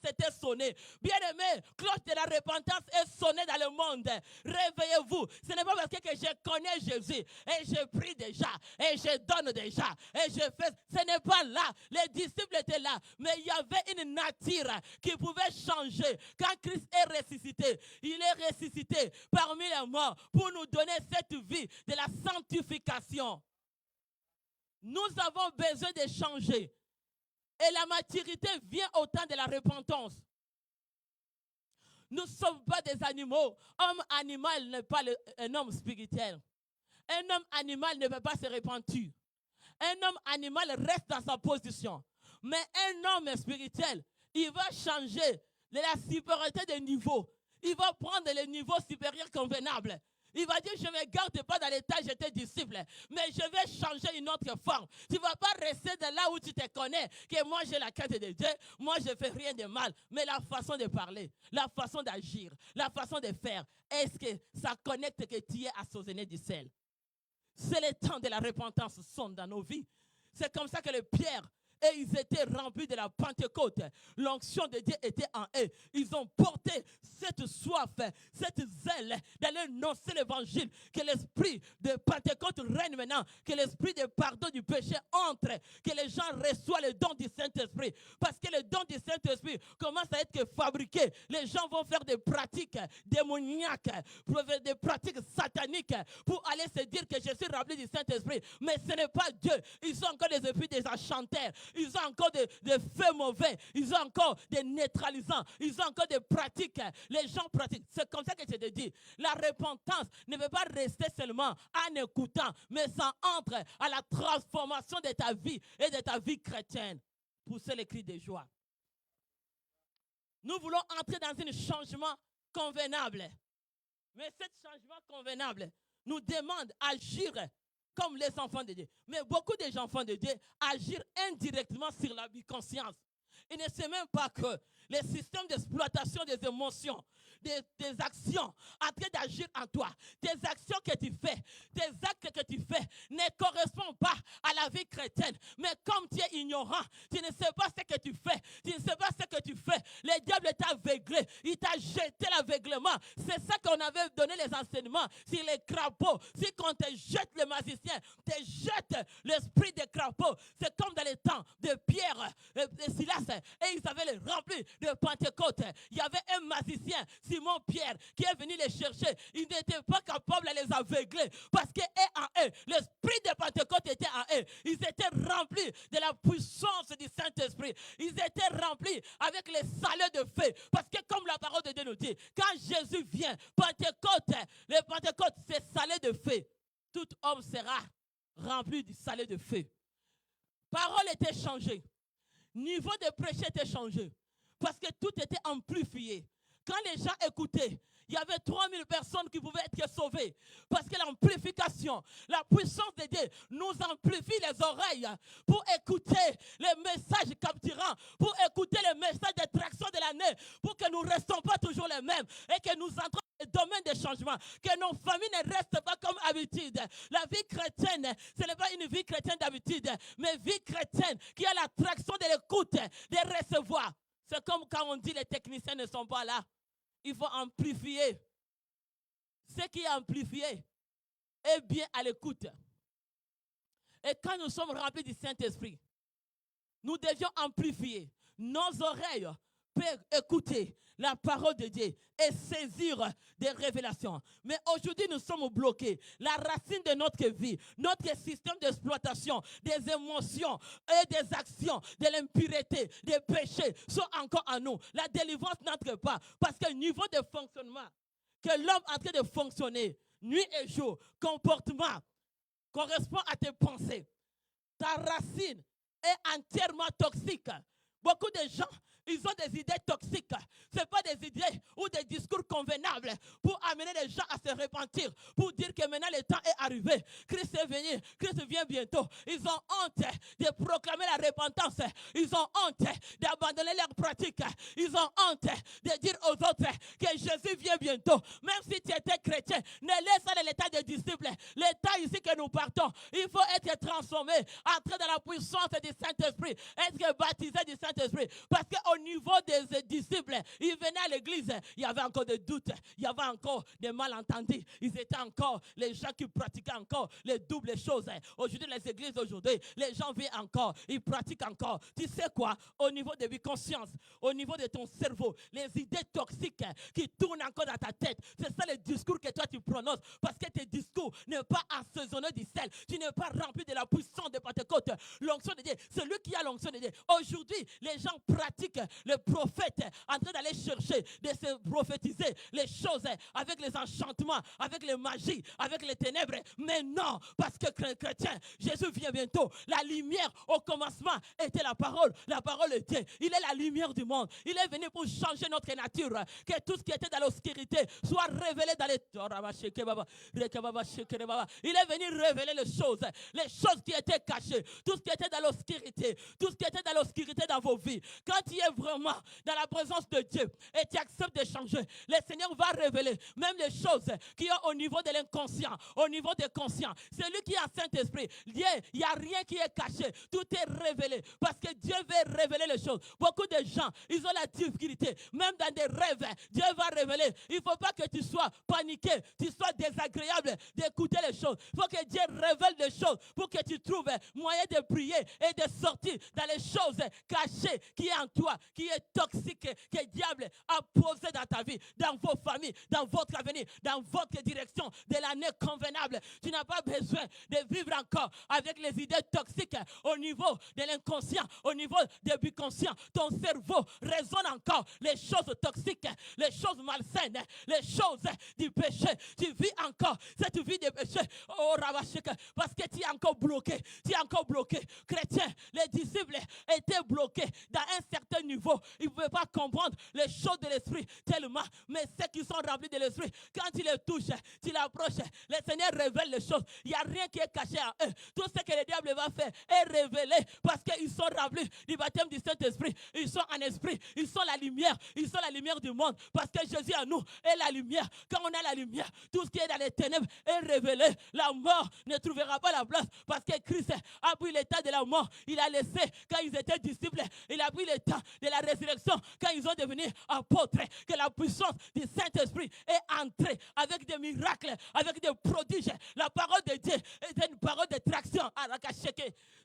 était sonnée. Bien-aimé, cloche de la repentance est sonnée dans le monde. Réveillez-vous. Ce n'est pas parce que je connais Jésus et je prie déjà et je donne déjà et je fais. Ce n'est pas là. Les disciples étaient là, mais il y avait une nature qui pouvait changer. Quand Christ est ressuscité, il est ressuscité parmi les morts pour nous donner cette vie de la sanctification. Nous avons besoin de changer. Et la maturité vient au temps de la repentance. Nous ne sommes pas des animaux. Homme animal n'est pas un homme spirituel. Un homme animal ne peut pas se repentir. Un homme animal reste dans sa position. Mais un homme spirituel, il va changer de la supériorité des niveaux. Il va prendre le niveau supérieur convenable. Il va dire, je ne me garde pas dans l'état, j'étais disciple, mais je vais changer une autre forme. Tu ne vas pas rester de là où tu te connais, que moi j'ai la crainte de Dieu, moi je ne fais rien de mal. Mais la façon de parler, la façon d'agir, la façon de faire, est-ce que ça connecte que tu es assaisonné du sel? C'est le temps de la repentance sonne dans nos vies. C'est comme ça que les pierres, et ils étaient remplis de la Pentecôte. L'onction de Dieu était en eux. Ils ont porté cette soif, cette zèle d'aller annoncer l'évangile. Que l'esprit de Pentecôte règne maintenant. Que l'esprit de pardon du péché entre. Que les gens reçoivent le don du Saint-Esprit. Parce que le don du Saint-Esprit commence à être fabriqué. Les gens vont faire des pratiques démoniaques, des pratiques sataniques pour aller se dire que je suis rempli du Saint-Esprit. Mais ce n'est pas Dieu. Ils ont encore des esprits des enchanteurs. Ils ont encore des faits mauvais. Ils ont encore des neutralisants. Ils ont encore des pratiques. Les gens pratiquent. C'est comme ça que je te dis. La repentance ne veut pas rester seulement en écoutant, mais ça entre à la transformation de ta vie et de ta vie chrétienne. Pousser les cris de joie. Nous voulons entrer dans un changement convenable. Mais ce changement convenable nous demande d'agir comme les enfants de Dieu. Mais beaucoup des enfants de Dieu agissent indirectement sur la conscience. Ils ne savent même pas que les systèmes d'exploitation des émotions, des actions en train d'agir en toi, tes actions que tu fais, tes actes que tu fais ne correspondent pas à la vie chrétienne. Mais comme tu es ignorant, tu ne sais pas ce que tu fais, tu ne sais pas ce que tu fais, le diable t'a aveuglé, il t'a jeté l'aveuglement. C'est ça qu'on avait donné les enseignements sur les crapauds. Si on te jette le magicien, te jette l'esprit des crapauds. C'est comme dans les temps de Pierre et Silas, et ils avaient les remplis de Pentecôte. Il y avait un magicien, Simon Pierre, qui est venu les chercher. Il n'était pas capable de les aveugler parce que en eux, l'esprit de Pentecôte était en eux. Ils étaient remplis de la puissance du Saint-Esprit. Ils étaient remplis avec les salés de feu. Parce que comme la parole de Dieu nous dit, quand Jésus vient, Pentecôte, le Pentecôte, c'est salé de feu. Tout homme sera rempli du salé de feu. Parole était changée. Niveau de prêcher était changé. Parce que tout était amplifié. Quand les gens écoutaient, il y avait 3000 personnes qui pouvaient être sauvées. Parce que l'amplification, la puissance de Dieu nous amplifie les oreilles pour écouter les messages capturants, pour écouter les messages d'attraction de l'année, pour que nous ne restons pas toujours les mêmes et que nous entrons dans le domaine des changements, que nos familles ne restent pas comme habitude. La vie chrétienne, ce n'est pas une vie chrétienne d'habitude, mais vie chrétienne qui a l'attraction de l'écoute, de recevoir. C'est comme quand on dit les techniciens ne sont pas là. Il faut amplifier. Ce qui est amplifié est bien à l'écoute. Et quand nous sommes remplis du Saint-Esprit, nous devions amplifier. Nos oreilles peuvent écouter la parole de Dieu et saisir des révélations. Mais aujourd'hui, nous sommes bloqués. La racine de notre vie, notre système d'exploitation, des émotions et des actions, de l'impureté, des péchés sont encore en nous. La délivrance n'entre pas parce que le niveau de fonctionnement que l'homme est en train de fonctionner, nuit et jour, comportement, correspond à tes pensées. Ta racine est entièrement toxique. Beaucoup de gens, ils ont des idées toxiques. Ce n'est pas des idées ou des discours convenables pour amener les gens à se repentir, pour dire que maintenant le temps est arrivé. Christ est venu, Christ vient bientôt. Ils ont honte de proclamer la repentance. Ils ont honte d'abandonner leurs pratiques. Ils ont honte de dire aux autres que Jésus vient bientôt. Même si tu étais chrétien, ne laisse pas l'état des disciples. L'état ici que nous partons, il faut être transformé, entrer dans la puissance du Saint-Esprit, être baptisé du Saint-Esprit. Parce qu'au niveau des disciples, ils venaient à l'église, il y avait encore des doutes, il y avait encore des malentendus. Ils étaient encore les gens qui pratiquaient encore les doubles choses. Aujourd'hui, les églises d'aujourd'hui, les gens vivent encore, ils pratiquent encore. Tu sais quoi? Au niveau de la conscience, au niveau de ton cerveau, les idées toxiques qui tournent encore dans ta tête, c'est ça le discours que toi tu prononces, parce que tes discours n'est pas assaisonné du sel. Tu n'es pas rempli de la puissance de Pentecôte. L'onction de Dieu, celui qui a l'onction de Dieu. Aujourd'hui, les gens pratiquent le prophète en train d'aller chercher, de se prophétiser les choses avec les enchantements, avec les magies, avec les ténèbres. Mais non, parce que chrétien, Jésus vient bientôt. La lumière au commencement était la parole était. Il est la lumière du monde. Il est venu pour changer notre nature. Que tout ce qui était dans l'obscurité soit révélé dans les... Il est venu révéler les choses qui étaient cachées, tout ce qui était dans l'obscurité, tout ce qui était dans l'obscurité dans vos vies. Quand tu es vraiment dans la présence de Dieu et tu acceptes de changer, le Seigneur va révéler même les choses qui sont au niveau de l'inconscient, au niveau des conscients. C'est lui qui a Saint-Esprit. Dieu, il n'y a rien qui est caché. Tout est révélé parce que Dieu veut révéler les choses. Beaucoup de gens, ils ont la difficulté. Même dans des rêves, Dieu va révéler. Il ne faut pas que tu sois paniqué, tu sois désagréable d'écouter les choses. Il faut que Dieu révèle des choses pour que tu trouves moyen de prier et de sortir dans les choses cachées qui est en toi, qui est toxique, que le diable a posé dans ta vie, dans vos familles, dans votre avenir, dans votre direction de l'année convenable. Tu n'as pas besoin de vivre encore avec les idées toxiques au niveau de l'inconscient, au niveau du subconscient. Ton cerveau résonne encore les choses toxiques, les choses malsaines, les choses du péché. Tu vis encore cette vie de péché. Oh, Rabashek, parce que tu es encore bloqué. Tu es encore bloqué. Chrétien, les disciples étaient bloqués dans un certain niveau. Ils ne pouvaient pas comprendre les choses de l'esprit tellement. Mais ceux qui sont remplis de l'esprit, quand tu les touches, tu l'approches, le Seigneur révèle les choses. Il n'y a rien qui est caché à eux. Tout ce que le diable va faire est révélé parce qu'ils sont remplis du baptême du Saint-Esprit. Ils sont en esprit. Ils sont la lumière. Ils sont la lumière du monde. Parce que Jésus en nous est la lumière. Quand on a la lumière, tout ce qui est dans les ténèbres est révélé. La mort ne trouvera pas la place parce que Christ a pris l'état de la mort. Il a laissé quand ils étaient disciples. Il a pris l'état de la résurrection quand ils ont devenu apôtres. Que la puissance du Saint-Esprit est entrée avec des miracles, avec des prodiges. La parole de Dieu est une parole de traction.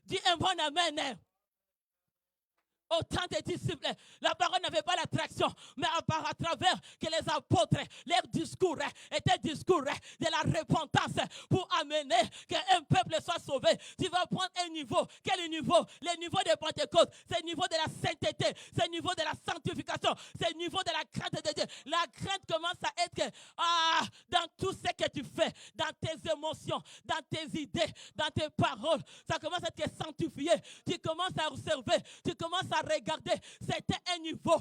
Dis un bon amen. Autant de disciples, la parole n'avait pas l'attraction, mais à travers que les apôtres, leur discours était discours de la repentance pour amener qu'un peuple soit sauvé. Tu vas prendre un niveau. Quel niveau? Le niveau de Pentecôte, c'est le niveau de la sainteté, c'est le niveau de la sanctification, c'est le niveau de la crainte de Dieu. La crainte commence à être dans tout ce que tu fais, dans tes émotions, dans tes idées, dans tes paroles. Ça commence à être sanctifié. Tu commences à observer, tu commences à regarder. C'était un niveau.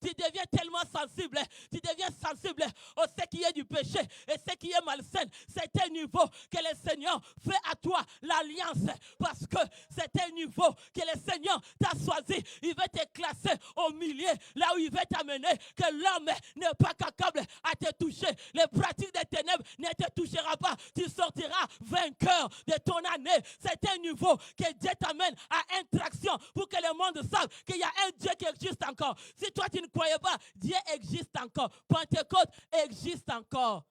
Tu deviens tellement sensible, tu deviens sensible au ce qui est du péché et ce qui est malsain. C'est un niveau que le Seigneur fait à toi l'alliance, parce que c'est un niveau que le Seigneur t'a choisi. Il veut te classer au milieu, là où il veut t'amener, que l'homme n'est pas capable à te toucher. Les pratiques des ténèbres ne te touchera pas. Tu sortiras vainqueur de ton année. C'est un niveau que Dieu t'amène à interaction pour que le monde sache qu'il y a un Dieu qui existe encore. Si toi tu ne croyais pas, Dieu existe encore. Pentecôte existe encore.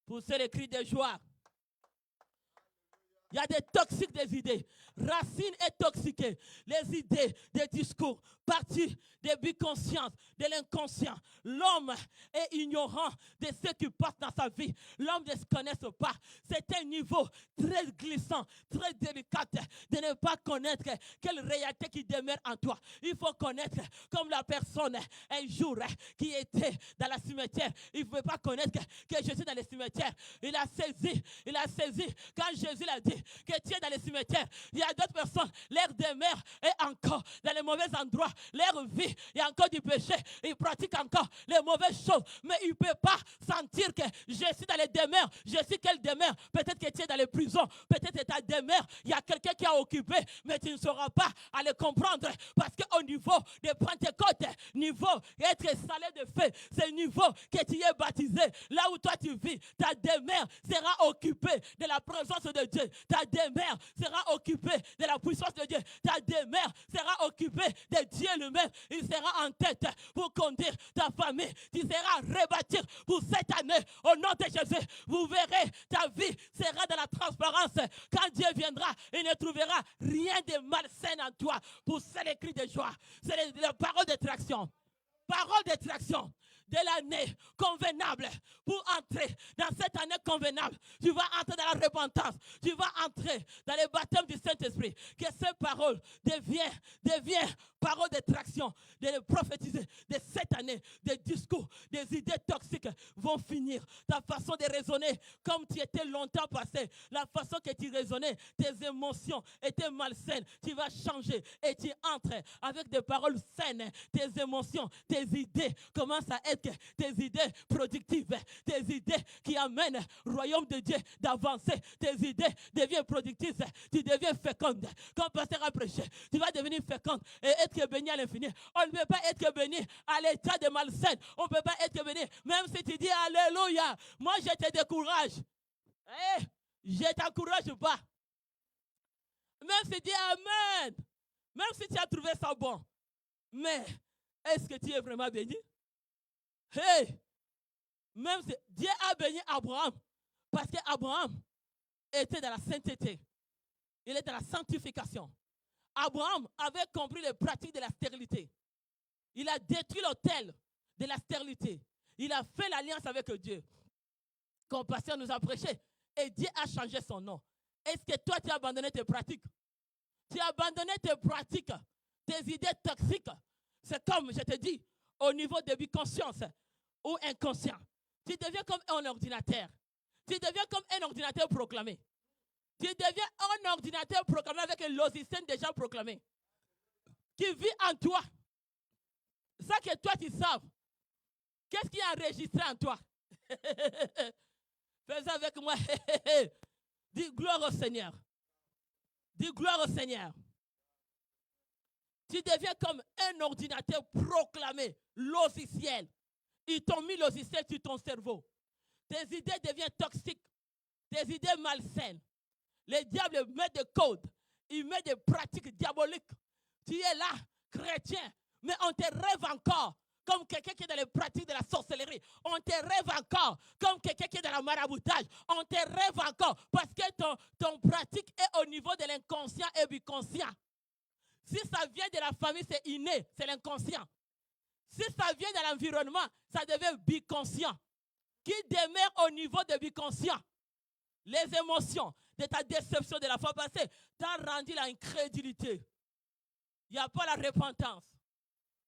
Poussez les cris de joie. Il y a des toxiques des idées. Racine est toxiquée. Les idées, des discours, partie des biconsciences, de l'inconscient. L'homme est ignorant de ce qui passe dans sa vie. L'homme ne se connaît pas. C'est un niveau très glissant, très délicat de ne pas connaître quelle réalité qui demeure en toi. Il faut connaître comme la personne un jour qui était dans la cimetière. Il ne pouvait pas connaître que Jésus dans le cimetière. Il a saisi quand Jésus l'a dit que tu es dans le cimetière. Il y a d'autres personnes, leur demeure est encore dans les mauvais endroits. Leur vie, il y a encore du péché. Ils pratiquent encore les mauvaises choses. Mais ils ne peuvent pas sentir que je suis dans les demeures. Je suis quelle demeure? Peut-être que tu es dans les prisons. Peut-être que ta demeure, il y a quelqu'un qui a occupé. Mais tu ne sauras pas à le comprendre. Parce qu'au niveau de Pentecôte, niveau être salé de feu, c'est le niveau que tu es baptisé. Là où toi tu vis, ta demeure sera occupée de la présence de Dieu. Ta demeure sera occupée de la puissance de Dieu. Ta demeure sera occupée de Dieu lui-même. il sera en tête pour conduire ta famille. Tu seras rebâti pour cette année. Au nom de Jésus, vous verrez, ta vie sera dans la transparence. Quand Dieu viendra, il ne trouvera rien de malsain en toi. Pour c'est les cris de joie. C'est les paroles d'attraction. Parole d'attraction de l'année convenable pour entrer dans cette année convenable. Tu vas entrer dans la repentance. Tu vas entrer dans le baptême du Saint-Esprit. Que ces paroles deviennent paroles d'attraction, de prophétiser de cette année. Des discours, des idées toxiques vont finir. Ta façon de raisonner comme tu étais longtemps passé, la façon que tu raisonnais, tes émotions étaient malsaines. Tu vas changer et tu entres avec des paroles saines. Tes émotions, tes idées commencent à être tes idées productives, tes idées qui amènent le royaume de Dieu d'avancer. Tes idées deviennent productives, tu deviens féconde. Comme pasteur a prêché, tu vas devenir féconde et être béni à l'infini. On ne peut pas être béni à l'état de malsaine. On ne peut pas être béni, même si tu dis Alléluia. Moi, je te décourage. Je ne t'encourage pas. Même si tu dis Amen. Même si tu as trouvé ça bon. Mais est-ce que tu es vraiment béni? Même si Dieu a béni Abraham, parce qu'Abraham était dans la sainteté. Il est dans la sanctification. Abraham avait compris les pratiques de la stérilité. Il a détruit l'autel de la stérilité. Il a fait l'alliance avec Dieu. Comme pasteur nous a prêché. Et Dieu a changé son nom. Est-ce que toi, tu as abandonné tes pratiques? Tu as abandonné tes pratiques, tes idées toxiques. C'est comme, je te dis, au niveau de conscience ou inconscient. Tu deviens comme un ordinateur. Tu deviens comme un ordinateur proclamé. Tu deviens un ordinateur proclamé avec un logiciel déjà proclamé. Qui vit en toi. Ça que toi tu sais. Qu'est-ce qui est enregistré en toi? Fais ça avec moi. Dis gloire au Seigneur. Dis gloire au Seigneur. Tu deviens comme un ordinateur proclamé, logiciel. Ils t'ont mis logiciel sur ton cerveau. Tes idées deviennent toxiques. Tes idées malsaines. Le diable met des codes. Il met des pratiques diaboliques. Tu es là, chrétien, mais on te rêve encore comme quelqu'un qui est dans les pratiques de la sorcellerie. On te rêve encore comme quelqu'un qui est dans la maraboutage. On te rêve encore parce que ton pratique est au niveau de l'inconscient et du conscient. Si ça vient de la famille, c'est inné, c'est l'inconscient. Si ça vient de l'environnement, ça devient biconscient. Qui demeure au niveau de biconscient? Les émotions de ta déception de la fois passée t'ont rendu l'incrédulité. Il n'y a pas la repentance.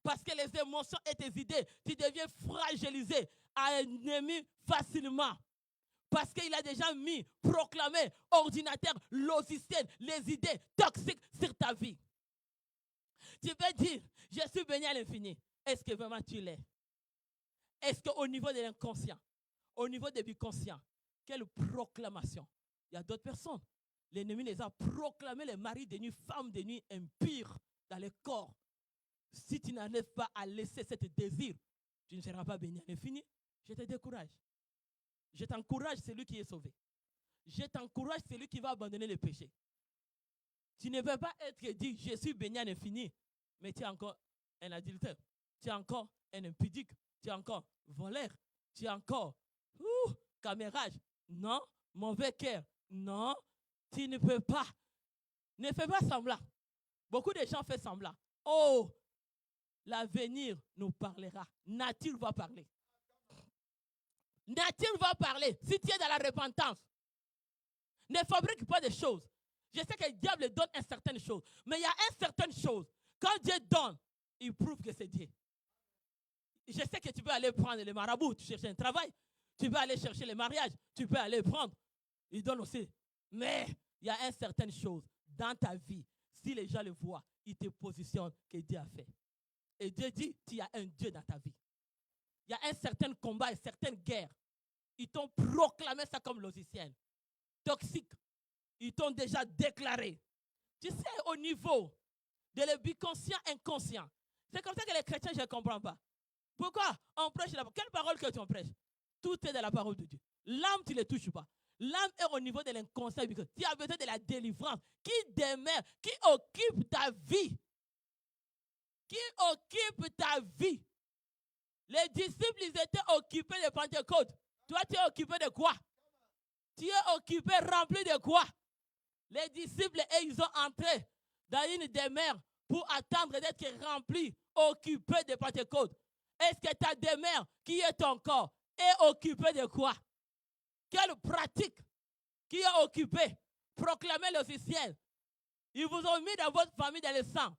Parce que les émotions et tes idées, tu deviens fragilisé à un ennemi facilement. Parce qu'il a déjà mis, proclamé, ordinateur, logiciel, les idées toxiques sur ta vie. Tu peux dire, je suis béni à l'infini. Est-ce que vraiment tu l'es? Est-ce qu'au niveau de l'inconscient, au niveau des biconscients, quelle proclamation? Il y a d'autres personnes. L'ennemi les a proclamés les maris de nuit, femmes de nuit impures dans le corps. Si tu n'arrives pas à laisser ce désir, tu ne seras pas béni à l'infini. Je te décourage. Je t'encourage celui qui est sauvé. Je t'encourage celui qui va abandonner le péché. Tu ne peux pas être dit, je suis béni à l'infini, mais tu es encore un adultère. Tu es encore un impudique. Tu es encore voleur. Tu es encore camérage. Non, mauvais cœur. Non, tu ne peux pas. Ne fais pas semblant. Beaucoup de gens font semblant. Oh, l'avenir nous parlera. Nature va parler. Nature va parler. Si tu es dans la repentance, ne fabrique pas des choses. Je sais que le diable donne une certaine chose. Mais il y a une certaine chose. Quand Dieu donne, il prouve que c'est Dieu. Je sais que tu peux aller prendre les marabouts, tu cherches un travail. Tu peux aller chercher les mariages. Tu peux aller prendre. Il donne aussi. Mais il y a une certaine chose dans ta vie. Si les gens le voient, ils te positionnent que Dieu a fait. Et Dieu dit, tu as un Dieu dans ta vie. Il y a un certain combat, une certaine guerre. Ils t'ont proclamé ça comme logiciel. Toxique. Ils t'ont déjà déclaré. Tu sais, au niveau de l'ubiconscient inconscient, c'est comme ça que les chrétiens, je ne comprends pas. Pourquoi on prêche la parole? Quelle parole que tu prêches? Tout est dans la parole de Dieu. L'âme, tu ne le touches pas. L'âme est au niveau de l'inconscient. Tu as besoin de la délivrance qui demeure, qui occupe ta vie. qui occupe ta vie. Les disciples, ils étaient occupés de Pentecôte. Toi, tu es occupé de quoi? Tu es occupé, rempli de quoi? Les disciples, ils ont entré dans une demeure pour attendre d'être remplis, occupés de Pentecôte. Est-ce que ta demeure, qui est ton corps, est occupée de quoi? Quelle pratique qui est occupée? Proclamer l'officiel. Ils vous ont mis dans votre famille dans le sang.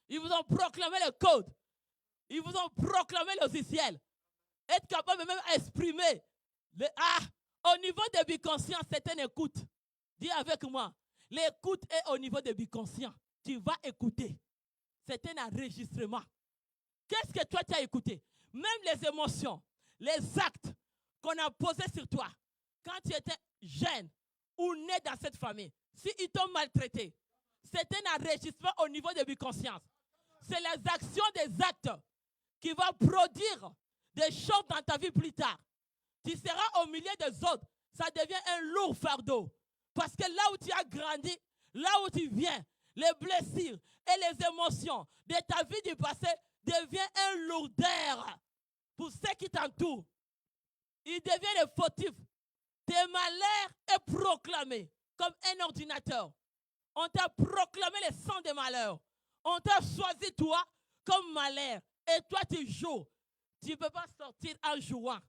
Ils vous ont proclamé le code. Ils vous ont proclamé l'officiel. Être capable de même exprimer. Au niveau de biconscient, c'est une écoute. Dis avec moi. L'écoute est au niveau de biconscient. Tu vas écouter. C'est un enregistrement. Qu'est-ce que toi tu as écouté? Même les émotions, les actes qu'on a posés sur toi quand tu étais jeune ou né dans cette famille, s'ils t'ont maltraité, c'est un enregistrement au niveau de biconscience. C'est les actions des actes qui vont produire des choses dans ta vie plus tard. Tu seras au milieu des autres. Ça devient un lourd fardeau. Parce que là où tu as grandi, là où tu viens, les blessures et les émotions de ta vie du passé deviennent un lourdeur pour ceux qui t'entourent. Ils deviennent fautifs. Tes malheurs est proclamé comme un ordinateur. On t'a proclamé le sang des malheurs. On t'a choisi toi comme malheur. Et toi tu joues. Tu ne peux pas sortir en jouant.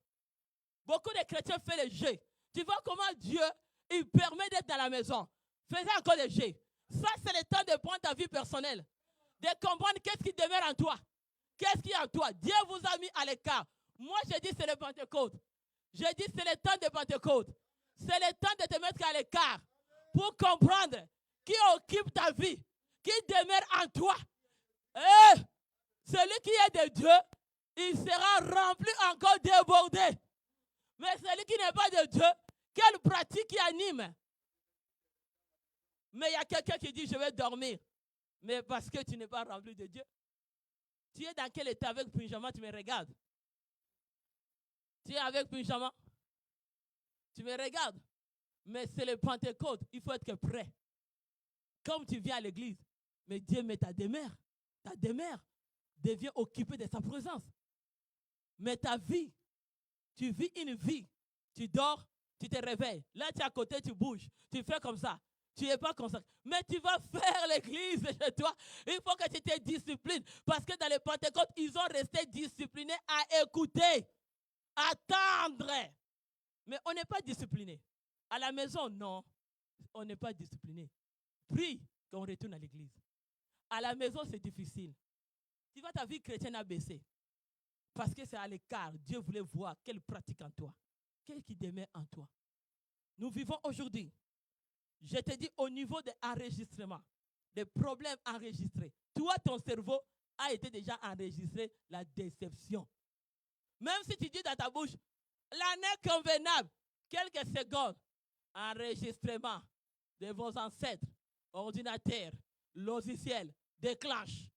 Beaucoup de chrétiens font le jeu. Tu vois comment Dieu, il permet d'être dans la maison. Faisez encore le jeu. Ça, c'est le temps de prendre ta vie personnelle. De comprendre qu'est-ce qui demeure en toi. Qu'est-ce qui est en toi. Dieu vous a mis à l'écart. Moi, je dis c'est le Pentecôte. Je dis c'est le temps de Pentecôte. C'est le temps de te mettre à l'écart pour comprendre qui occupe ta vie, qui demeure en toi. Et celui qui est de Dieu, il sera rempli encore débordé. Mais celui qui n'est pas de Dieu, quelle pratique qui anime? Mais il y a quelqu'un qui dit je vais dormir. Mais parce que tu n'es pas rempli de Dieu. Tu es dans quel état avec pyjama, tu me regardes? Tu es avec pyjama? Tu me regardes? Mais c'est le Pentecôte, il faut être prêt. Comme tu viens à l'église, mais Dieu met ta demeure devient occupée de sa présence. Mais ta vie, tu vis une vie, tu dors, tu te réveilles. Là, tu es à côté, tu bouges, tu fais comme ça. Tu n'es pas consacré. Mais tu vas faire l'église chez toi. Il faut que tu te disciplines. Parce que dans les Pentecôtes, ils ont resté disciplinés à écouter, à attendre. Mais on n'est pas discipliné. À la maison, non. On n'est pas discipliné. Prie qu'on retourne à l'église. À la maison, c'est difficile. Tu vois, ta vie chrétienne a baissé. Parce que c'est à l'écart. Dieu voulait voir quelle pratique en toi. Qu'est-ce qui demeure en toi. Nous vivons aujourd'hui. Je te dis au niveau des enregistrements, des problèmes enregistrés. Toi, ton cerveau a été déjà enregistré la déception. Même si tu dis dans ta bouche, l'année convenable, quelques secondes, enregistrement de vos ancêtres, ordinateurs, logiciels, déclenche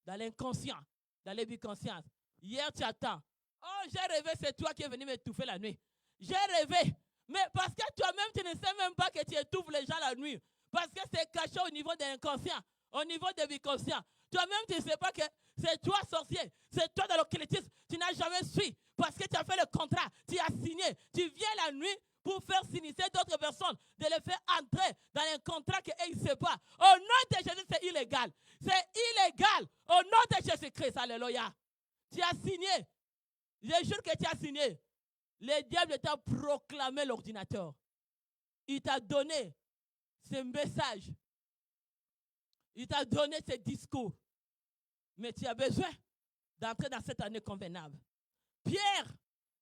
dans l'inconscient, dans les biconsciences. Hier, tu attends. Oh, j'ai rêvé, c'est toi qui es venu m'étouffer la nuit. J'ai rêvé. Mais parce que toi-même, tu ne sais même pas que tu étouffes les gens la nuit. Parce que c'est caché au niveau de l'inconscient, au niveau des biconscients. Toi-même, tu ne sais pas que c'est toi sorcier, c'est toi dans l'occultisme. Tu n'as jamais su parce que tu as fait le contrat, tu as signé. Tu viens la nuit pour faire signer d'autres personnes, de les faire entrer dans un contrat qu'ils ne savent pas. Au nom de Jésus, c'est illégal. C'est illégal. Au nom de Jésus-Christ, alléluia. Tu as signé. Je jure que tu as signé. Le diable t'a proclamé l'ordinateur. Il t'a donné ce message. Il t'a donné ce discours. Mais tu as besoin d'entrer dans cette année convenable. Pierre,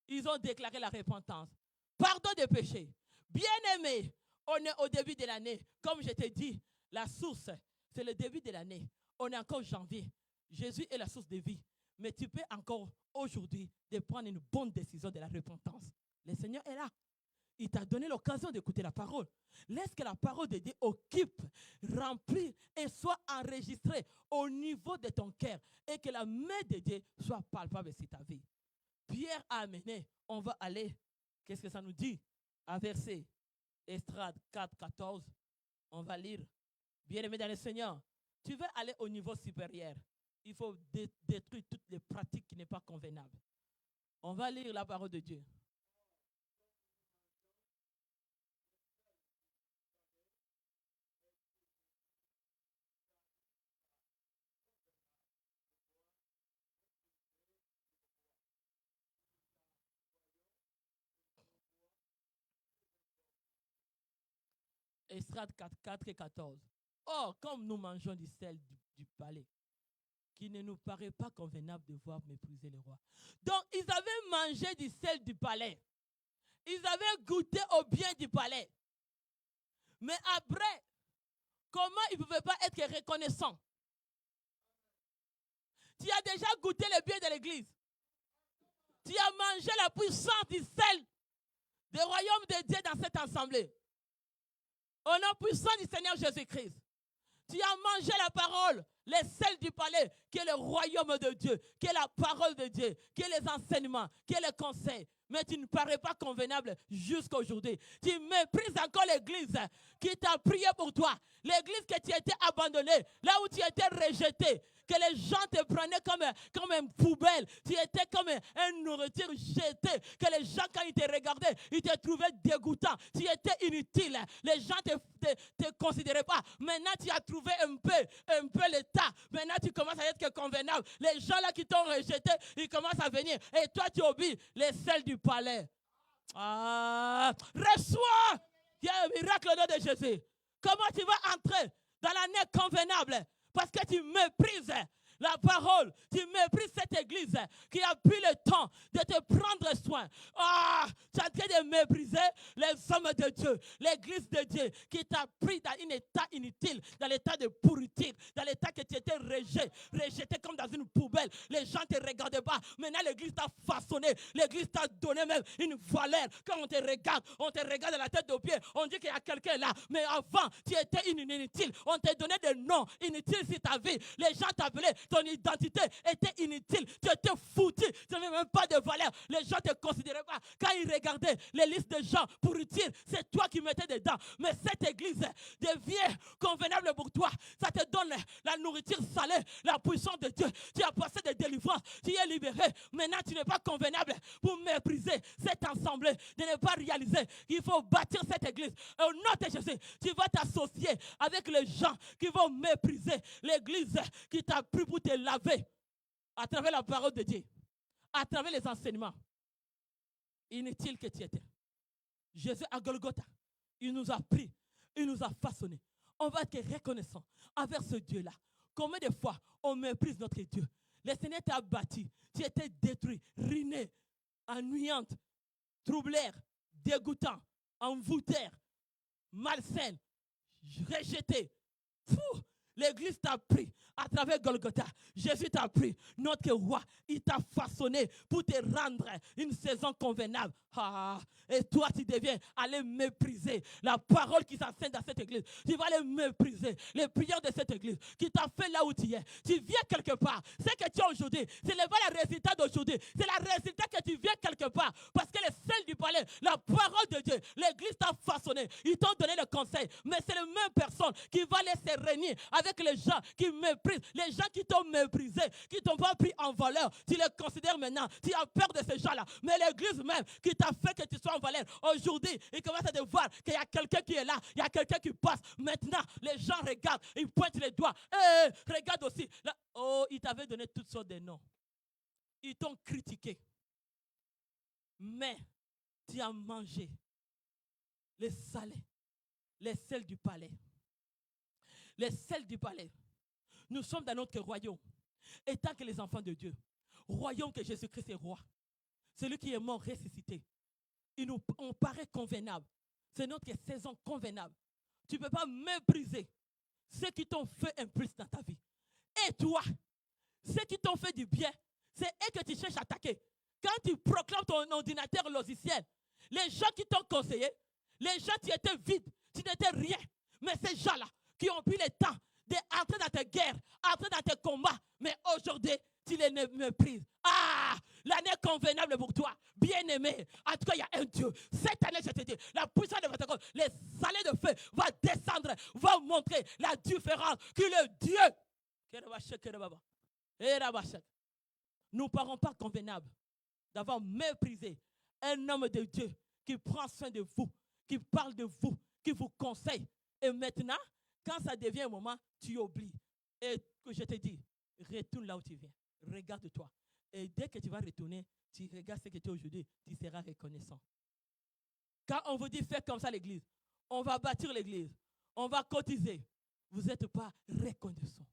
ils ont déclaré la repentance. Pardon des péchés. Bien-aimé, on est au début de l'année. Comme je t'ai dit, la source, c'est le début de l'année. On est encore janvier. Jésus est la source de vie. Mais tu peux encore aujourd'hui de prendre une bonne décision de la repentance. Le Seigneur est là. Il t'a donné l'occasion d'écouter la parole. Laisse que la parole de Dieu occupe, remplit et soit enregistrée au niveau de ton cœur et que la main de Dieu soit palpable sur ta vie. Pierre a amené, on va aller, qu'est-ce que ça nous dit? À verset Estrade 4, 14, on va lire. Bien-aimé dans le Seigneur, tu veux aller au niveau supérieur. il faut détruire toutes les pratiques qui ne sont pas convenables. On va lire la parole de Dieu. Estrade 4 et 14. Or, comme nous mangeons du sel du palais, qui ne nous paraît pas convenable de voir mépriser le roi. Donc, ils avaient mangé du sel du palais. Ils avaient goûté au bien du palais. Mais après, comment ils ne pouvaient pas être reconnaissants? Tu as déjà goûté le bien de l'église. Tu as mangé la puissance du sel du royaume de Dieu dans cette assemblée. Au nom puissant du Seigneur Jésus-Christ. Tu as mangé la parole, les sels du palais, qui est le royaume de Dieu, qui est la parole de Dieu, qui est les enseignements, qui est le conseil. Mais tu ne parais pas convenable jusqu'à aujourd'hui. Tu méprises encore l'église qui t'a prié pour toi. L'église que tu étais abandonnée, là où tu étais rejeté, que les gens te prenaient comme une poubelle. Tu étais comme une nourriture jetée. Que les gens, quand ils te regardaient, ils te trouvaient dégoûtant. Tu étais inutile. Les gens ne te considéraient pas. Maintenant, tu as trouvé un peu l'état. Maintenant, tu commences à être convenable. Les gens là qui t'ont rejeté, ils commencent à venir. Et toi, tu oublies les sels du palais. Ah, reçois. Il y a un miracle au nom de Jésus. Comment tu vas entrer dans l'année convenable? Parce que tu méprises la parole, tu méprises cette église qui a pris le temps de te prendre soin. Ah, tu es en train de mépriser les hommes de Dieu, l'église de Dieu qui t'a pris dans un état inutile, dans l'état de pourriture, dans l'état que tu étais rejeté comme dans une poubelle. Les gens ne te regardaient pas. Maintenant, l'église t'a façonné, l'église t'a donné même une valeur. Quand on te regarde de la tête aux pieds, on dit qu'il y a quelqu'un là. Mais avant, tu étais inutile. On te donnait des noms inutiles sur ta vie. Les gens t'appelaient. Ton identité était inutile. Tu étais foutu. Tu n'avais même pas de valeur. Les gens ne te considéraient pas. Quand ils regardaient les listes de gens pour utile, c'est toi qui mettais dedans. Mais cette église devient convenable pour toi. Ça te donne la nourriture salée, la puissance de Dieu. Tu as passé des délivrances. Tu es libéré. Maintenant, tu n'es pas convenable pour mépriser cette assemblée, de ne pas réaliser qu'il faut bâtir cette église. Et au nom de Jésus, tu vas t'associer avec les gens qui vont mépriser l'église qui t'a pris pour te laver à travers la parole de Dieu, à travers les enseignements. Inutile que tu étais. Jésus à Golgotha, il nous a pris, il nous a façonné. On va être reconnaissant envers ce Dieu-là. Combien de fois on méprise notre Dieu? Le Seigneur t'a bâti, tu étais détruit, ruiné, ennuyante, troubleur, dégoûtant, envoûteur, malsain, rejeté. Fou! L'église t'a pris à travers Golgotha. Jésus t'a pris. Notre roi, il t'a façonné pour te rendre une saison convenable. Ah, et toi, tu deviens aller mépriser la parole qui s'enseigne dans cette église. Tu vas aller mépriser les prières de cette église qui t'a fait là où tu es. Tu viens quelque part. Ce que tu as aujourd'hui, ce n'est pas le résultat d'aujourd'hui. C'est le résultat que tu viens quelque part. Parce que le sel du palais, la parole de Dieu, l'église t'a façonné. Ils t'ont donné le conseil. Mais c'est les mêmes personnes qui vont laisser régner avec les gens qui méprisent. Les gens qui t'ont méprisé, qui ne t'ont pas pris en valeur. Tu les considères maintenant. Tu as peur de ces gens-là. Mais l'église même qui t'a fait que tu sois en valeur. Aujourd'hui, ils commencent à te voir qu'il y a quelqu'un qui est là. Il y a quelqu'un qui passe. Maintenant, les gens regardent. Ils pointent les doigts. Regarde aussi. Là, oh, ils t'avaient donné toutes sortes de noms. Ils t'ont critiqué. Mais tu as mangé les salés, les sels du palais. Les sels du palais. Nous sommes dans notre royaume. Et tant que les enfants de Dieu, royaume que Jésus-Christ est roi, celui qui est mort ressuscité, on paraît convenable. C'est notre saison convenable. Tu ne peux pas mépriser ceux qui t'ont fait un plus dans ta vie. Et toi, ceux qui t'ont fait du bien, c'est eux que tu cherches à attaquer. Quand tu proclames ton ordinateur logiciel, les gens qui t'ont conseillé, les gens qui étaient vides, tu n'étais rien. Mais ces gens-là qui ont pris le temps d'entrer dans tes guerres, entrer dans tes combats, mais aujourd'hui, tu les méprises. Ah, l'année convenable pour toi, bien-aimé. En tout cas, il y a un Dieu. Cette année, je te dis, la puissance de votre corps, les salés de feu va descendre, va montrer la différence que le Dieu. Et Rabachak, nous ne parlons pas convenable d'avoir méprisé un homme de Dieu qui prend soin de vous, qui parle de vous, qui vous conseille. Et maintenant, quand ça devient un moment, tu oublies. Et que je te dis, retourne là où tu viens. Regarde-toi. Et dès que tu vas retourner, tu regardes ce que tu es aujourd'hui, tu seras reconnaissant. Quand on vous dit faites comme ça l'église, on va bâtir l'église, on va cotiser. Vous n'êtes pas reconnaissant.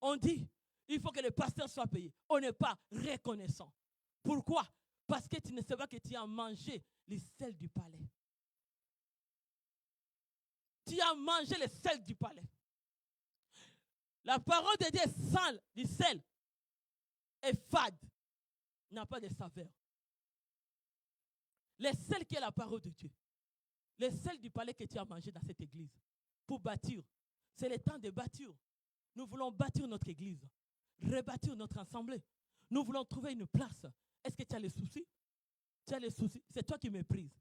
On dit, il faut que le pasteur soit payé. On n'est pas reconnaissant. Pourquoi? Parce que tu ne sais pas que tu as mangé les sels du palais. Tu as mangé les sels du palais. La parole de Dieu est sale, du sel, est fade, n'a pas de saveur. Les sels qui est la parole de Dieu, les sels du palais que tu as mangé dans cette église, pour bâtir, c'est le temps de bâtir. Nous voulons bâtir notre église, rebâtir notre assemblée. Nous voulons trouver une place. Est-ce que tu as les soucis? Tu as les soucis. C'est toi qui méprises.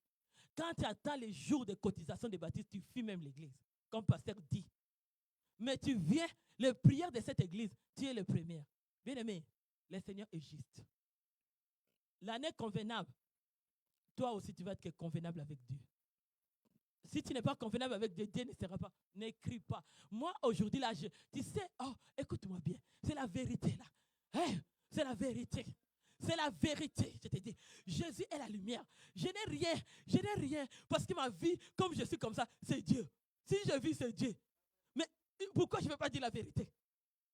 Quand tu attends les jours de cotisation de baptême, tu fuis même l'église, comme pasteur dit. Mais tu viens, les prières de cette église, tu es le premier. Bien-aimé, le Seigneur est juste. L'année convenable, toi aussi tu vas être convenable avec Dieu. Si tu n'es pas convenable avec Dieu, Dieu ne sera pas. N'écris pas. Moi, aujourd'hui, là, tu sais, oh, écoute-moi bien, c'est la vérité, là. Hey, c'est la vérité. C'est la vérité, je te dis. Jésus est la lumière. Je n'ai rien. Parce que ma vie, comme je suis comme ça, c'est Dieu. Si je vis, c'est Dieu. Mais pourquoi je ne veux pas dire la vérité?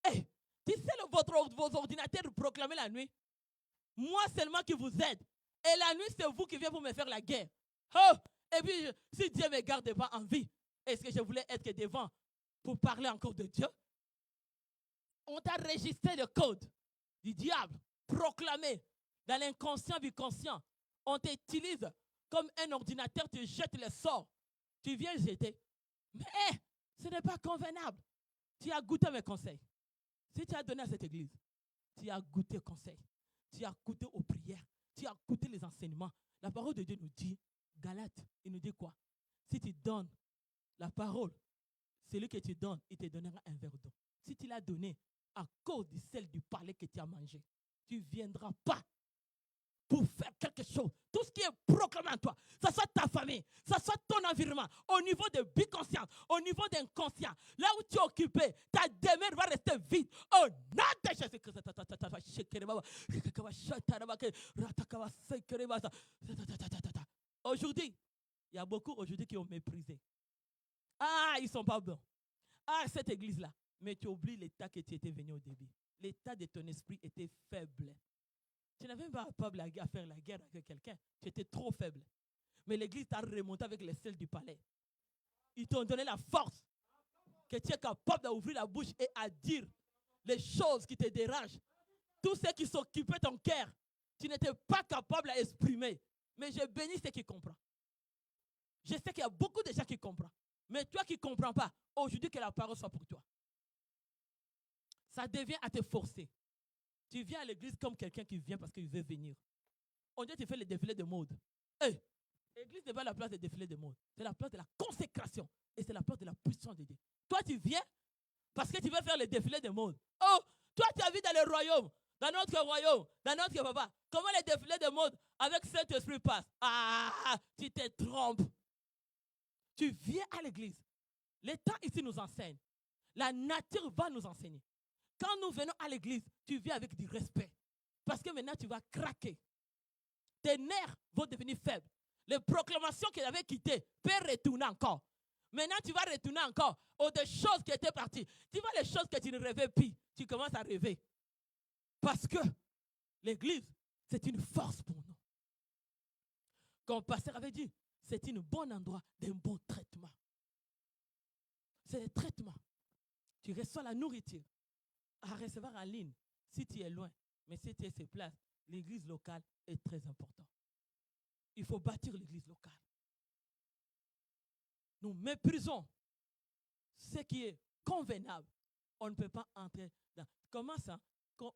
Hey, tu sais, vos ordinateurs proclament la nuit. Moi seulement qui vous aide. Et la nuit, c'est vous qui venez pour me faire la guerre. Oh! Et puis, si Dieu ne me garde pas en vie, est-ce que je voulais être devant pour parler encore de Dieu? On t'a registré le code du diable, proclamé dans l'inconscient du conscient. On t'utilise comme un ordinateur, tu jettes les sorts. Tu viens jeter. Mais ce n'est pas convenable. Tu as goûté mes conseils. Si tu as donné à cette église, tu as goûté conseil. Tu as goûté aux prières. Tu as goûté les enseignements. La parole de Dieu nous dit, Galates, il nous dit quoi? Si tu donnes la parole, celui que tu donnes, il te donnera un verre d'eau. Si tu l'as donné à cause de celle du palais que tu as mangé, tu ne viendras pas pour faire quelque chose. Tout ce qui est proclamé en toi, ça soit ta famille, ça soit ton environnement, au niveau de biconscience, au niveau d'inconscient, là où tu es occupé, ta demeure va rester vide. Oh, nom de Jésus-Christ. Aujourd'hui, il y a beaucoup aujourd'hui qui ont méprisé. Ah, ils ne sont pas bons. Ah, cette église-là. Mais tu oublies l'état que tu étais venu au début. L'état de ton esprit était faible. Tu n'avais pas capable à faire la guerre avec quelqu'un. Tu étais trop faible. Mais l'église t'a remonté avec les selles du palais. Ils t'ont donné la force que tu es capable d'ouvrir la bouche et à dire les choses qui te dérangent. Tout ce qui s'occupait ton cœur, tu n'étais pas capable à exprimer. Mais je bénis ceux qui comprennent. Je sais qu'il y a beaucoup de gens qui comprennent. Mais toi qui ne comprends pas, aujourd'hui que la parole soit pour toi. Ça devient à te forcer. Tu viens à l'église comme quelqu'un qui vient parce qu'il veut venir. On dit que tu fais le défilé de mode. Hey, l'église n'est pas la place de défilé de mode. C'est la place de la consécration. Et c'est la place de la puissance de Dieu. Toi, tu viens parce que tu veux faire le défilé de mode. Oh, toi, tu as vu dans le royaume, dans notre royaume, dans notre papa, comment les défilés de mode avec Saint-Esprit passent. Ah, tu te trompes. Tu viens à l'église. L'État ici nous enseigne. La nature va nous enseigner. Quand nous venons à l'église, tu viens avec du respect. Parce que maintenant, tu vas craquer. Tes nerfs vont devenir faibles. Les proclamations qu'il avait quittées peuvent retourner encore. Maintenant, tu vas retourner encore aux des choses qui étaient parties. Tu vois les choses que tu ne rêvais plus. Tu commences à rêver. Parce que l'église, c'est une force pour nous. Comme le pasteur avait dit, c'est un bon endroit d'un bon traitement. C'est le traitement. Tu reçois la nourriture à recevoir en ligne si tu es loin. Mais si tu es sur place, l'église locale est très importante. Il faut bâtir l'église locale. Nous méprisons ce qui est convenable. On ne peut pas entrer dans. Comment ça?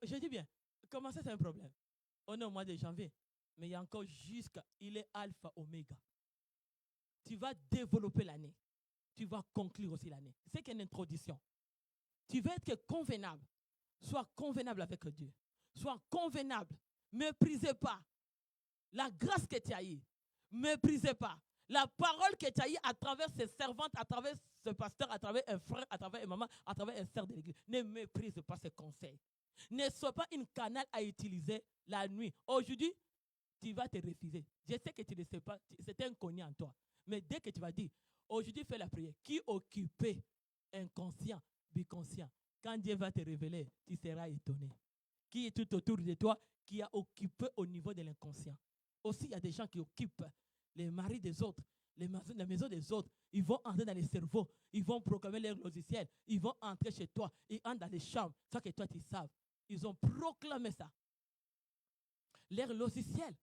Je dis bien, comment ça c'est un problème? On est au mois de janvier, mais il y a encore jusqu'à. Il est alpha, oméga. Tu vas développer l'année. Tu vas conclure aussi l'année. C'est qu'une introduction. Tu veux être convenable. Sois convenable avec Dieu. Sois convenable. Méprisez pas la grâce que tu as eue. Méprisez pas la parole que tu as eue à travers ses servantes, à travers ce pasteur, à travers un frère, à travers une maman, à travers un sœur de l'église. Ne méprise pas ses conseils. Ne sois pas une canal à utiliser la nuit. Aujourd'hui, tu vas te refuser. Je sais que tu ne sais pas, c'est inconnu en toi. Mais dès que tu vas dire, aujourd'hui fais la prière, qui occupé, inconscient, biconscient, quand Dieu va te révéler, tu seras étonné. Qui est tout autour de toi, qui a occupé au niveau de l'inconscient. Aussi, il y a des gens qui occupent les maris des autres, les maisons des autres. Ils vont entrer dans les cerveaux, ils vont proclamer leur logiciel, ils vont entrer chez toi, ils entrent dans les chambres, sans que toi tu saves. Ils ont proclamé ça. Leur logiciel,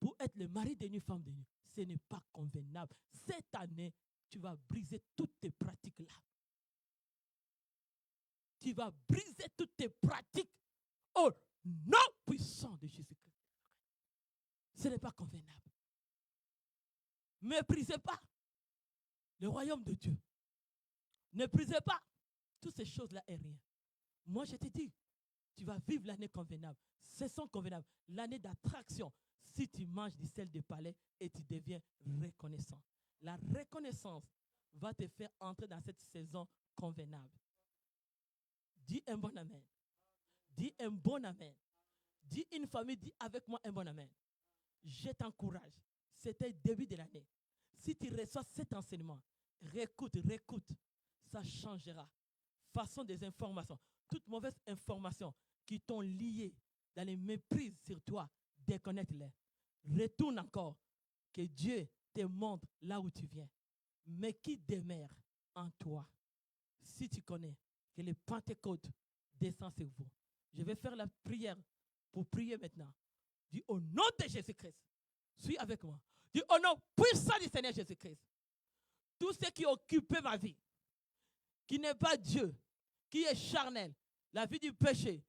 pour être le mari d'une femme de nuit, ce n'est pas convenable. Cette année, tu vas briser toutes tes pratiques-là. Tu vas briser toutes tes pratiques au nom puissant de Jésus-Christ. Ce n'est pas convenable. Méprisez pas le royaume de Dieu. Ne méprisez pas. Toutes ces choses-là est rien. Moi, je te dis, tu vas vivre l'année convenable. C'est son convenable. L'année d'attraction. Si tu manges du sel de palais et tu deviens reconnaissant. La reconnaissance va te faire entrer dans cette saison convenable. Dis un bon amen. Dis un bon amen. Dis une famille, dis avec moi un bon amen. Je t'encourage. C'était le début de l'année. Si tu reçois cet enseignement, réécoute. Ça changera. Façon des informations. Toute mauvaise information qui t'ont lié dans les méprises sur toi, déconnecte-les. Retourne encore. Que Dieu te montre là où tu viens. Mais qui demeure en toi? Si tu connais que le Pentecôte descend sur vous. Je vais faire la prière pour prier maintenant. Dis au nom de Jésus-Christ. Suis avec moi. Dis au nom puissant du Seigneur Jésus-Christ. Tout ce qui occupe ma vie, qui n'est pas Dieu, qui est charnel, la vie du péché,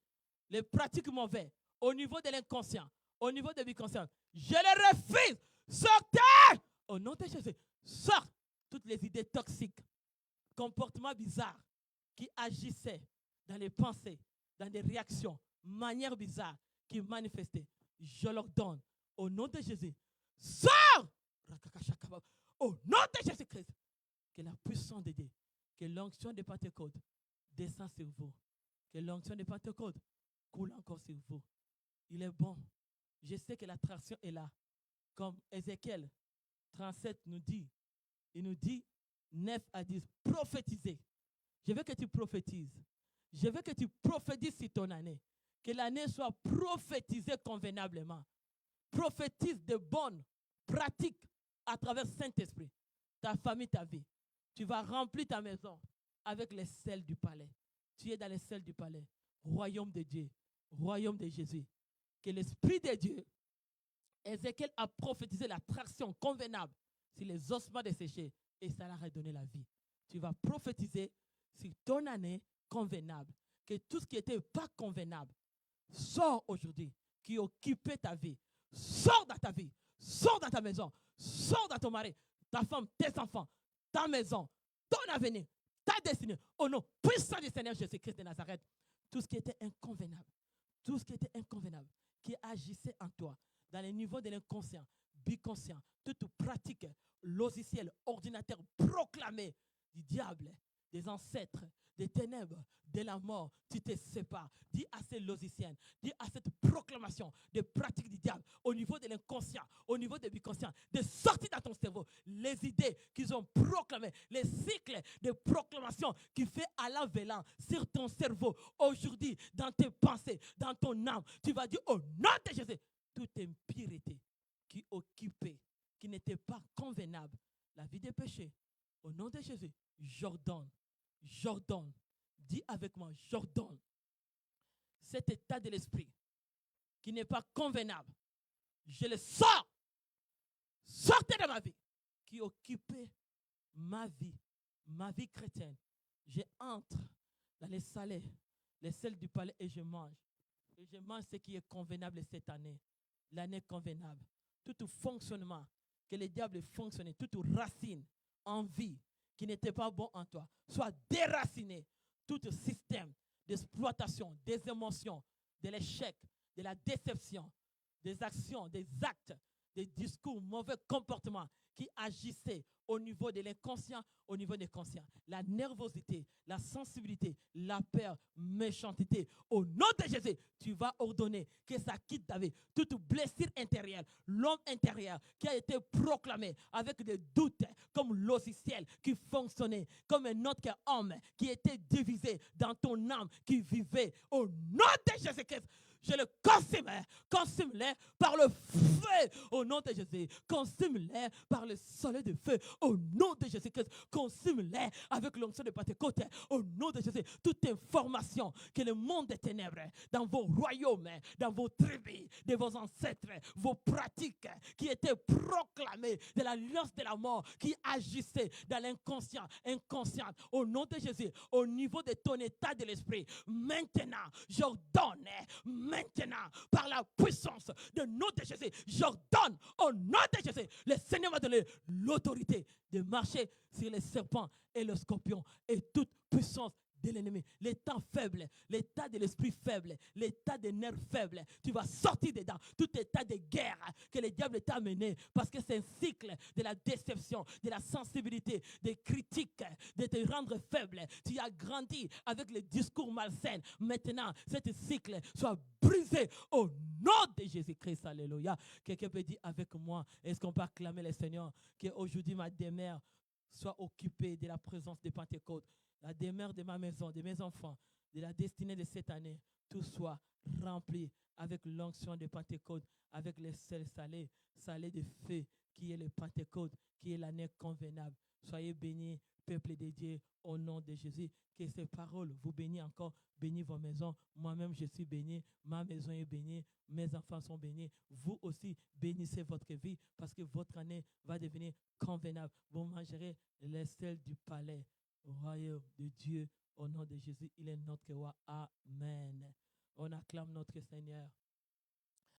les pratiques mauvaises, au niveau de l'inconscient, au niveau de l'inconscient, je les refuse. Sortez! Au nom de Jésus, sors toutes les idées toxiques, comportements bizarres qui agissaient dans les pensées, dans des réactions, manières bizarres qui manifestaient. Je leur donne au nom de Jésus. Sors! Au nom de Jésus-Christ. Que la puissance de Dieu, que l'onction de Pentecôte descend sur vous. Que l'onction de Pentecôte coule encore sur vous. Il est bon. Je sais que l'attraction est là. Comme Ézéchiel 37 nous dit, il nous dit 9 à 10, prophétisez. Je veux que tu prophétises. Je veux que tu prophétises sur ton année. Que l'année soit prophétisée convenablement. Prophétise de bonnes pratiques à travers Saint-Esprit. Ta famille, ta vie. Tu vas remplir ta maison avec les sels du palais. Tu es dans les sels du palais. Royaume de Dieu. Royaume de Jésus. Que l'Esprit de Dieu, Ézéchiel a prophétisé l'attraction convenable sur les ossements desséchés et ça leur a donné la vie. Tu vas prophétiser sur ton année convenable. Que tout ce qui n'était pas convenable sort aujourd'hui, qui occupait ta vie. Sors dans ta vie, sors dans ta maison, sors dans ton mari, ta femme, tes enfants, ta maison, ton avenir, ta destinée. Au nom puissant du Seigneur Jésus-Christ de Nazareth, tout ce qui était inconvenable, qui agissait en toi, dans les niveaux de l'inconscient, biconscient, toute pratique, logiciel, ordinateur proclamé du diable, des ancêtres, des ténèbres, de la mort, tu te sépares. Dis à ces logiciels, dis à cette proclamation de pratique du diable au niveau de l'inconscient, au niveau du biconscient, de sortir dans ton cerveau les idées qu'ils ont proclamées, les cycles de proclamation qui fait à l'envelant sur ton cerveau. Aujourd'hui, dans tes pensées, dans ton âme, tu vas dire au nom de Jésus, toute impureté qui occupait, qui n'était pas convenable, la vie des péchés, au nom de Jésus, j'ordonne, dis avec moi, j'ordonne cet état de l'esprit qui n'est pas convenable. Je le sors. Sortez de ma vie qui occupait ma vie chrétienne. Je entre dans les salés, les sels du palais et je mange. Et je mange ce qui est convenable cette année. L'année convenable. Tout fonctionnement que le diable fonctionnait, toute racine, envie qui n'était pas bon en toi, soit déraciné. Tout système d'exploitation, des émotions, de l'échec, de la déception, des actions, des actes, des discours, mauvais comportements qui agissaient au niveau de l'inconscient, au niveau des conscients. La nervosité, la sensibilité, la peur, méchanceté. Au nom de Jésus, tu vas ordonner que ça quitte ta vie. Toute blessure intérieure, l'homme intérieur qui a été proclamé avec des doutes comme logiciel qui fonctionnait, comme un autre homme qui était divisé dans ton âme, qui vivait. Au nom de Jésus-Christ, je le consume-les par le feu au nom de Jésus. Consume-les par le soleil de feu au nom de Jésus-Christ. Consume-les avec l'onction de Pentecôte au nom de Jésus. Toute information que le monde des ténèbres, dans vos royaumes, dans vos tribus, de vos ancêtres, vos pratiques qui étaient proclamées de l'alliance de la mort, qui agissaient dans l'inconscient, inconscient, au nom de Jésus, au niveau de ton état de l'esprit. Maintenant, j'ordonne, maintenant, par la puissance du nom de Jésus, j'ordonne au nom de Jésus, le Seigneur va donner l'autorité de marcher sur les serpents et le scorpion et toute puissance de l'ennemi. L'état faible, l'état de l'esprit faible, l'état des nerfs faibles, tu vas sortir dedans. Tout état de guerre que le diable t'a mené, parce que c'est un cycle de la déception, de la sensibilité, des critiques, de te rendre faible. Tu as grandi avec les discours malsains. Maintenant, ce cycle soit brisé au nom de Jésus-Christ. Alléluia. Quelqu'un peut dire avec moi, est-ce qu'on peut acclamer le Seigneur, qu'aujourd'hui ma demeure soit occupée de la présence de Pentecôte. La demeure de ma maison, de mes enfants, de la destinée de cette année, tout soit rempli avec l'onction de Pentecôte, avec le sel salé, salé de feu, qui est le Pentecôte, qui est l'année convenable. Soyez bénis, peuple de Dieu, au nom de Jésus. Que ces paroles vous bénissent encore, bénis vos maisons. Moi-même, je suis béni, ma maison est bénie, mes enfants sont bénis. Vous aussi, bénissez votre vie, parce que votre année va devenir convenable. Vous mangerez le sel du palais. Au royaume de Dieu, au nom de Jésus, il est notre roi. Amen. On acclame notre Seigneur.